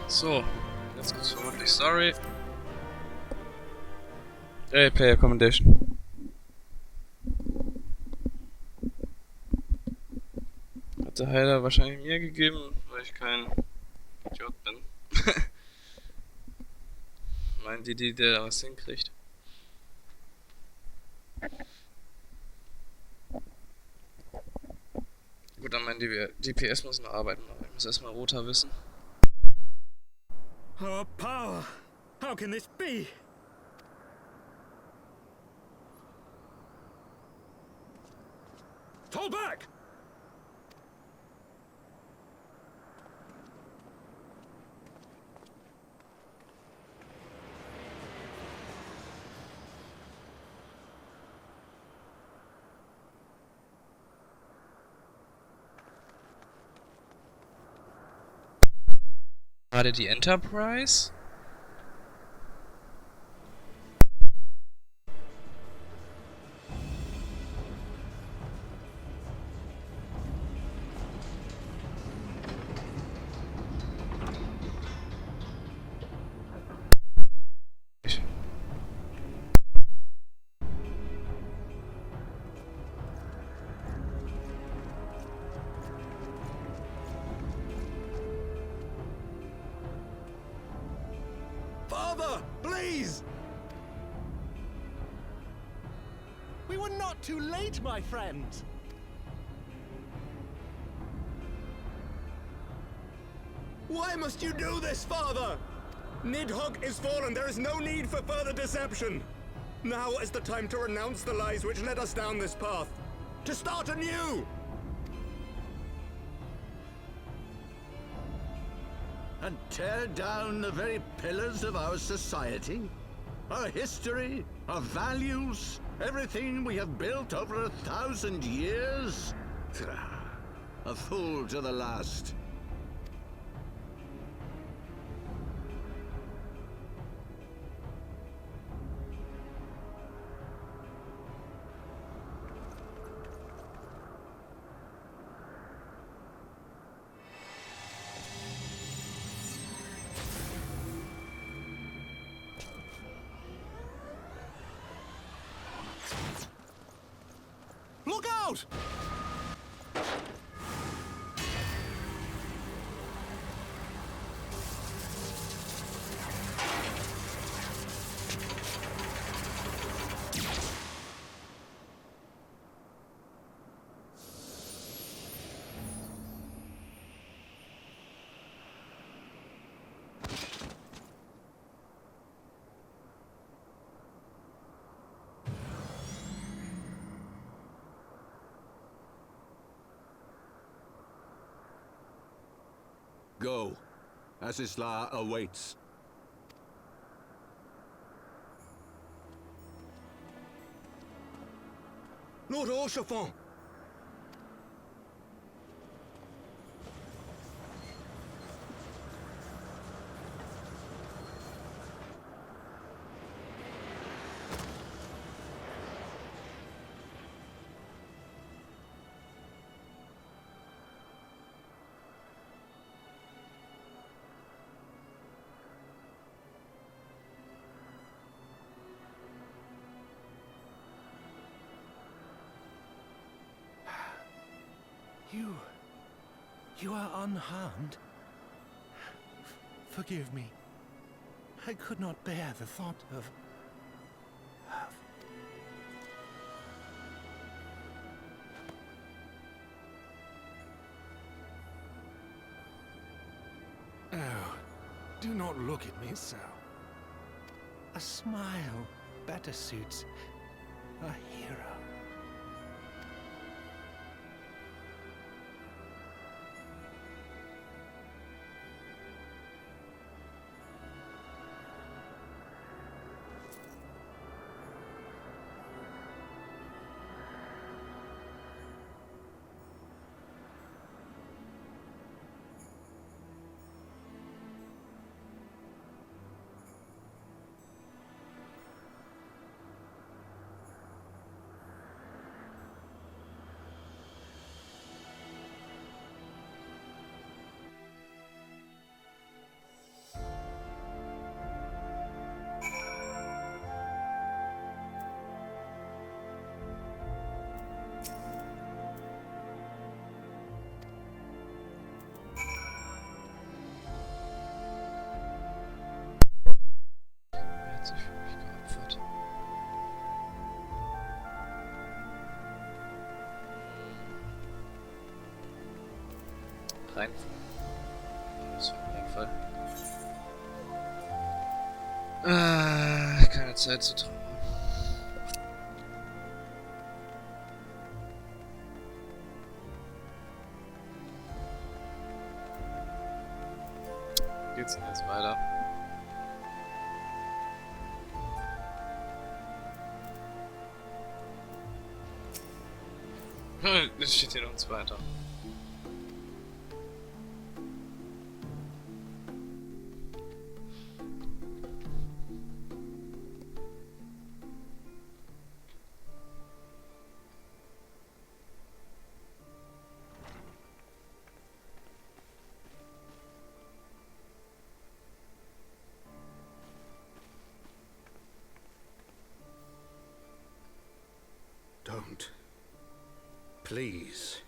So, jetzt gibt's vermutlich Story. Player Commendation. Hat der Heiler wahrscheinlich mir gegeben, weil ich kein Idiot bin. Meinen die, der da was hinkriegt. Gut, dann mein DPS muss noch arbeiten, aber ich muss erstmal roter wissen. Oh, power! How can this be? Fall back! Gerade die Enterprise? Father, please! We were not too late, my friend. Why must you do this, Father? Nidhogg is fallen. There is no need for further deception. Now is the time to renounce the lies which led us down this path. To start anew! And tear down the very pillars of our society? Our history, our values, everything we have built over 1,000 years? A fool to the last. Look out! Go. Asisla awaits. Lord Orchefort! You are unharmed? Forgive me. I could not bear the thought of... Oh, do not look at me so. A smile better suits a hero. reinfügen. Das war mein Fall. Keine Zeit zu trauern. Wie geht's denn jetzt weiter? Es steht hier noch ein zweiter. Don't. Please.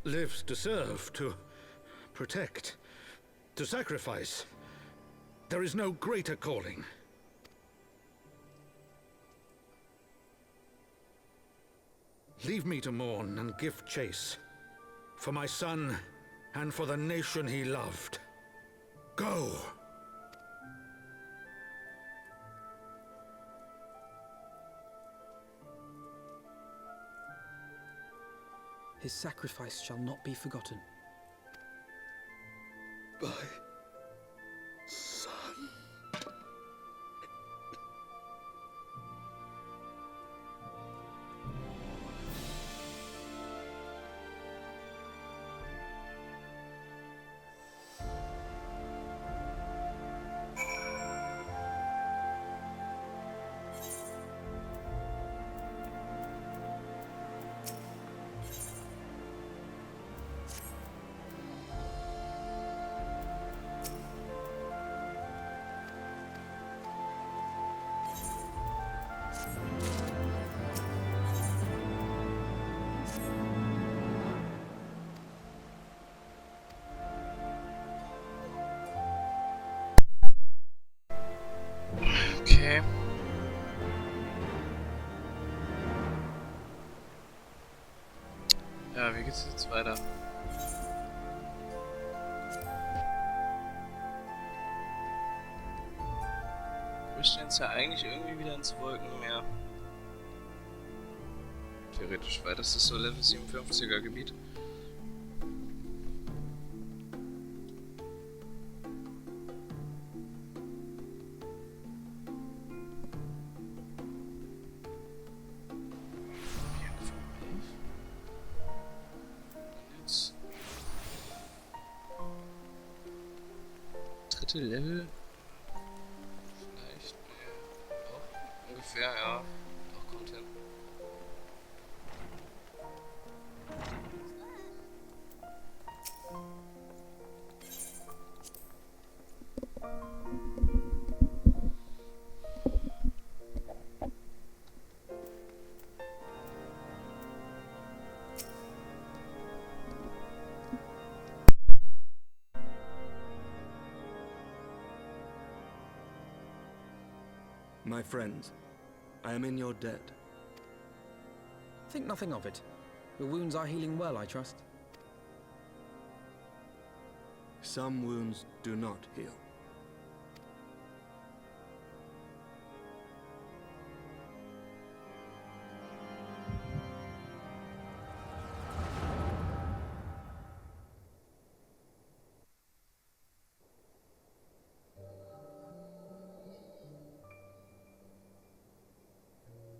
Live to serve, to protect, to sacrifice. There is no greater calling. Leave me to mourn and give chase. For my son and for the nation he loved. Go! His sacrifice shall not be forgotten. My son. Okay. Ja, wie geht's jetzt weiter? Wir stehen jetzt ja eigentlich irgendwie wieder ins Wolkenmeer. Theoretisch weit, das ist so Level 57er Gebiet. Dritte Level? Vielleicht? Nee. Doch, ungefähr, ja. Doch, kommt hin. My friends, I am in your debt. Think nothing of it. Your wounds are healing well, I trust. Some wounds do not heal.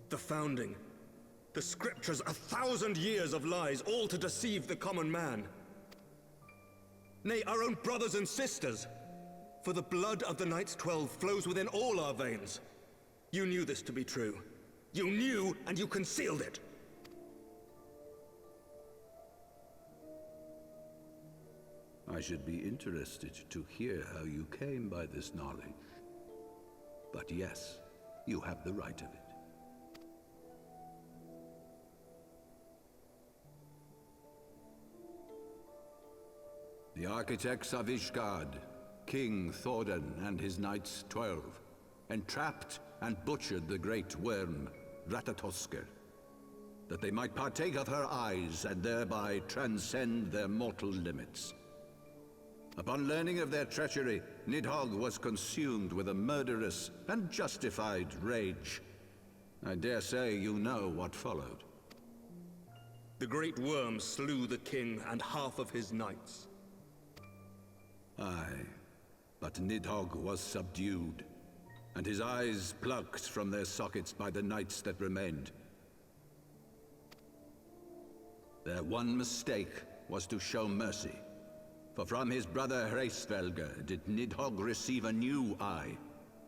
The Founding. The Scriptures, 1,000 years of lies, all to deceive the common man. Nay, our own brothers and sisters. For the blood of the Knights 12 flows within all our veins. You knew this to be true. You knew, and you concealed it. I should be interested to hear how you came by this knowledge. But yes, you have the right of it. The architects of Ishgard, King Thordan and his Knights 12, entrapped and butchered the great worm, Ratatosker. that they might partake of her eyes and thereby transcend their mortal limits. Upon learning of their treachery, Nidhogg was consumed with a murderous and justified rage. I dare say you know what followed. The great worm slew the king and half of his knights. Aye, but Nidhogg was subdued, and his eyes plucked from their sockets by the knights that remained. Their one mistake was to show mercy, for from his brother Hreysvelgr did Nidhogg receive a new eye,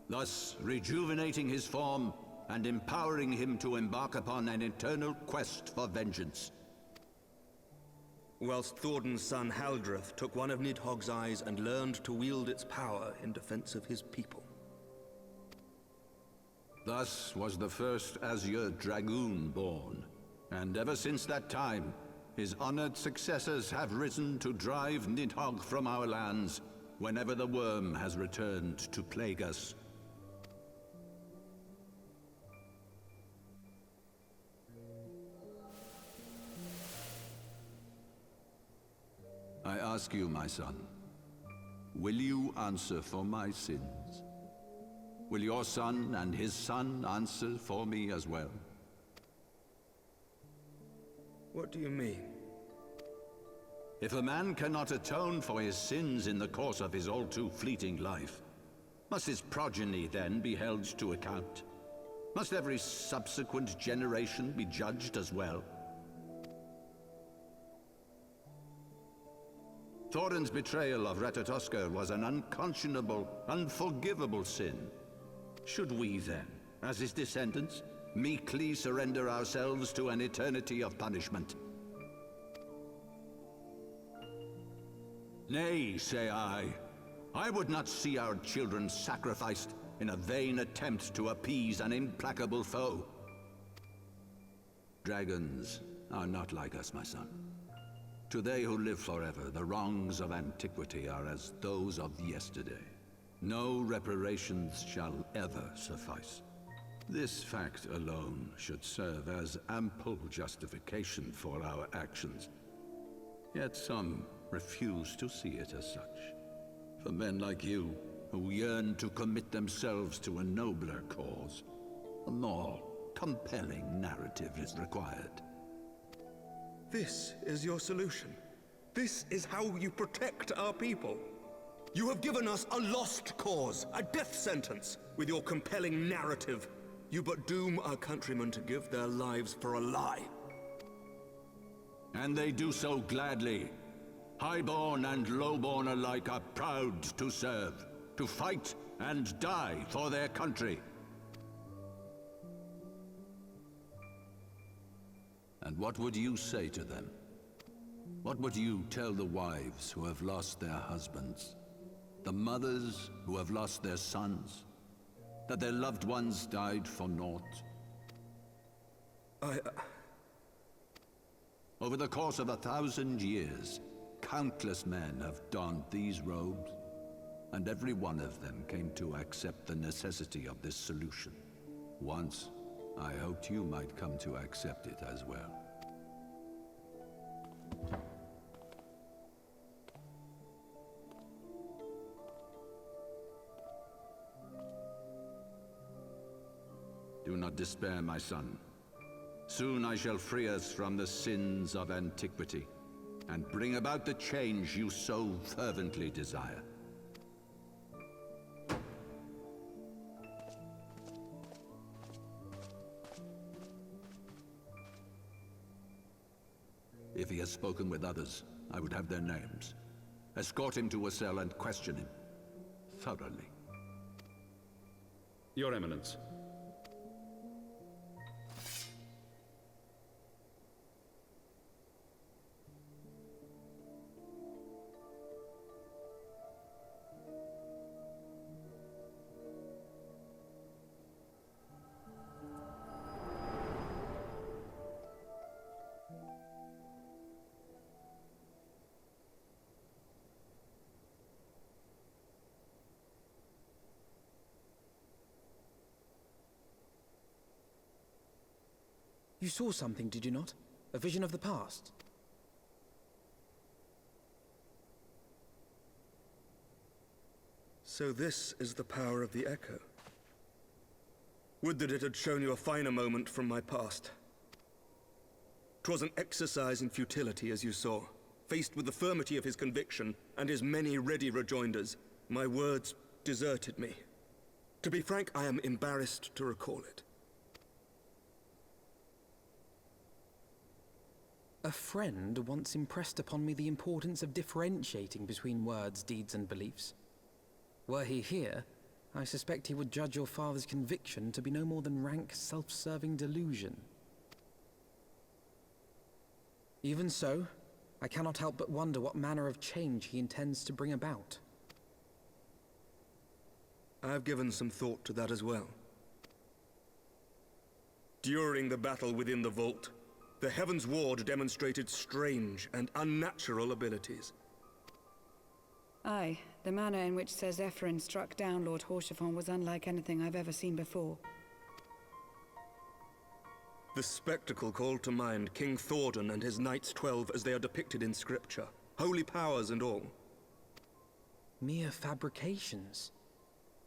thus rejuvenating his form and empowering him to embark upon an eternal quest for vengeance. Whilst Thorden's son Haldreth took one of Nidhogg's eyes and learned to wield its power in defense of his people. Thus was the first Azure Dragoon born, and ever since that time, his honored successors have risen to drive Nidhogg from our lands whenever the worm has returned to plague us. I ask you, my son, will you answer for my sins? Will your son and his son answer for me as well? What do you mean? If a man cannot atone for his sins in the course of his all-too-fleeting life, must his progeny then be held to account? Must every subsequent generation be judged as well? Thorin's betrayal of Ratatoskr was an unconscionable, unforgivable sin. Should we then, as his descendants, meekly surrender ourselves to an eternity of punishment? Nay, say I. I would not see our children sacrificed in a vain attempt to appease an implacable foe. Dragons are not like us, my son. To they who live forever, the wrongs of antiquity are as those of yesterday. No reparations shall ever suffice. This fact alone should serve as ample justification for our actions. Yet some refuse to see it as such. For men like you, who yearn to commit themselves to a nobler cause, a more compelling narrative is required. This is your solution. This is how you protect our people. You have given us a lost cause, a death sentence. With your compelling narrative, you but doom our countrymen to give their lives for a lie. And they do so gladly. Highborn and lowborn alike are proud to serve, to fight and die for their country. And what would you say to them? What would you tell the wives who have lost their husbands? The mothers who have lost their sons? That their loved ones died for naught? Over the course of 1,000 years, countless men have donned these robes, and every one of them came to accept the necessity of this solution. Once, I hoped you might come to accept it as well. Do not despair, my son. Soon I shall free us from the sins of antiquity, and bring about the change you so fervently desire. If he has spoken with others, I would have their names. Escort him to a cell and question him thoroughly. Your Eminence. You saw something, did you not? A vision of the past? So this is the power of the Echo. Would that it had shown you a finer moment from my past. 'Twas an exercise in futility, as you saw. Faced with the firmity of his conviction and his many ready rejoinders, my words deserted me. To be frank, I am embarrassed to recall it. A friend once impressed upon me the importance of differentiating between words, deeds, and beliefs. Were he here, I suspect he would judge your father's conviction to be no more than rank, self-serving delusion. Even so, I cannot help but wonder what manner of change he intends to bring about. I have given some thought to that as well. During the battle within the vault, the Heavensward demonstrated strange and unnatural abilities. Aye, the manner in which Sir Zephyrin struck down Lord Horchefant was unlike anything I've ever seen before. The spectacle called to mind King Thordan and his Knights 12 as they are depicted in scripture, holy powers and all. Mere fabrications,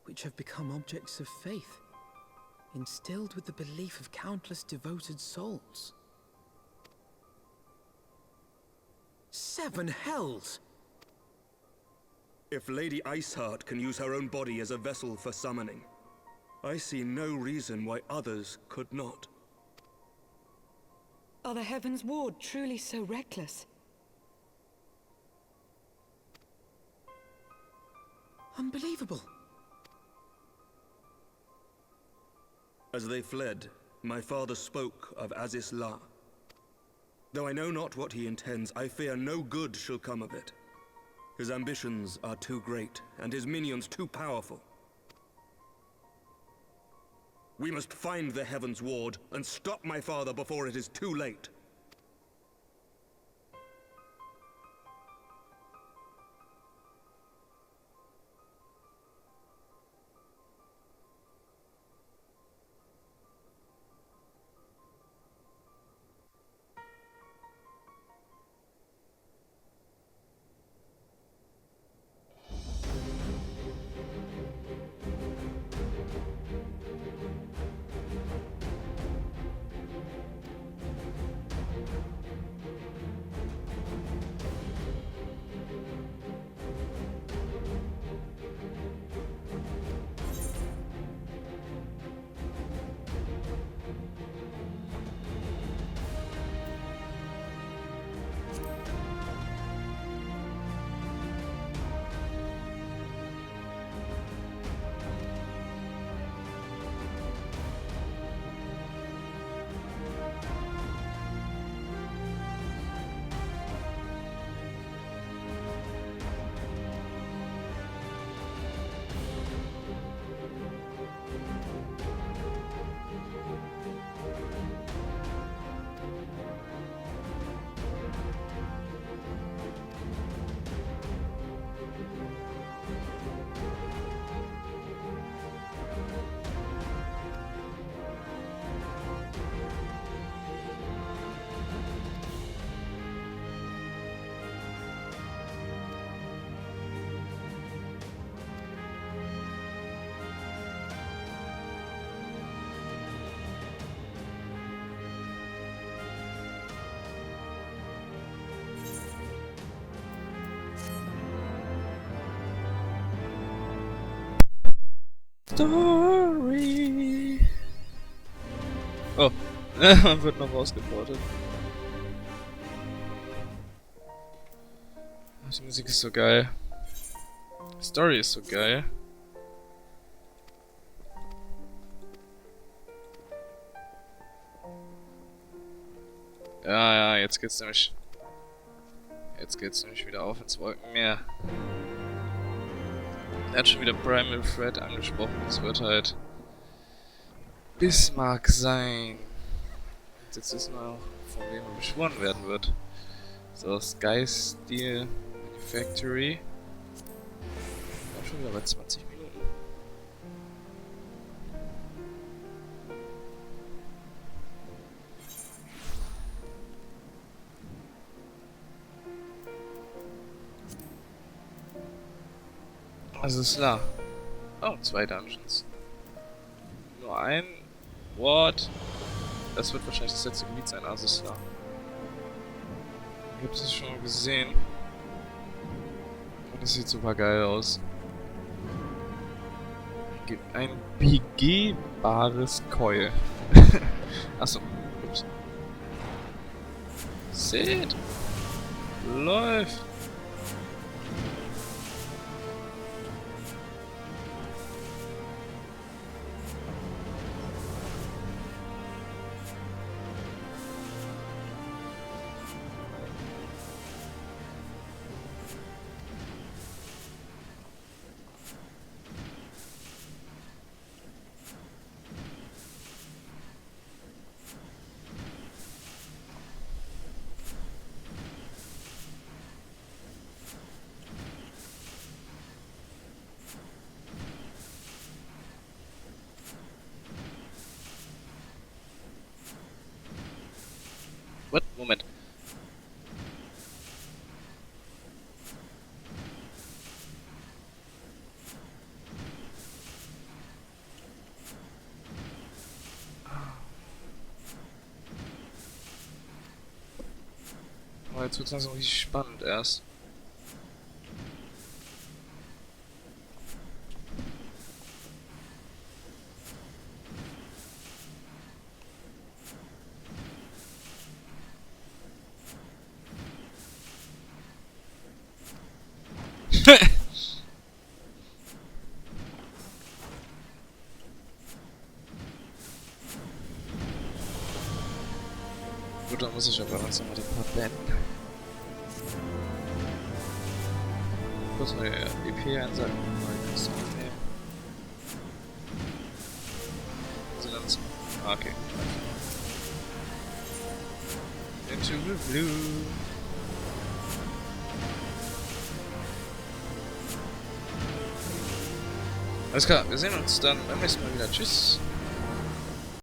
which have become objects of faith, instilled with the belief of countless devoted souls. 7 hells! If Lady Iceheart can use her own body as a vessel for summoning, I see no reason why others could not. Are the Heavensward truly so reckless? Unbelievable! As they fled, my father spoke of Aziz La. Though I know not what he intends, I fear no good shall come of it. His ambitions are too great, and his minions too powerful. We must find the Heavensward and stop my father before it is too late. Story. Oh, man wird noch rausgeportet. Die Musik ist so geil. Die Story ist so geil. Ja, jetzt geht's nämlich. Jetzt geht's nämlich wieder auf ins Wolkenmeer. Er hat schon wieder Primal Threat angesprochen. Das wird halt Bismarck sein. Und jetzt wissen wir auch, von wem er beschworen werden wird. So, Sky Steel Manufactory. Auch schon wieder bei 20 Minuten. Also ist klar. Oh, 2 Dungeons. Nur ein. What? Das wird wahrscheinlich das letzte Gebiet sein, also ist klar. Ich habe das schon mal gesehen. Und das sieht super geil aus. Ein begehbares Keul. Achso. Ups. Seht! Läuft! What? Moment. Oh, jetzt wird es langsam richtig spannend erst. Gut, dann muss ich aber langsam mal den Part beenden. Kurz neue EP einsagen, neue Kiste aufnehmen. Resonanz. Ah, okay. Into the blue. Alles klar, wir sehen uns dann beim nächsten Mal wieder. Tschüss.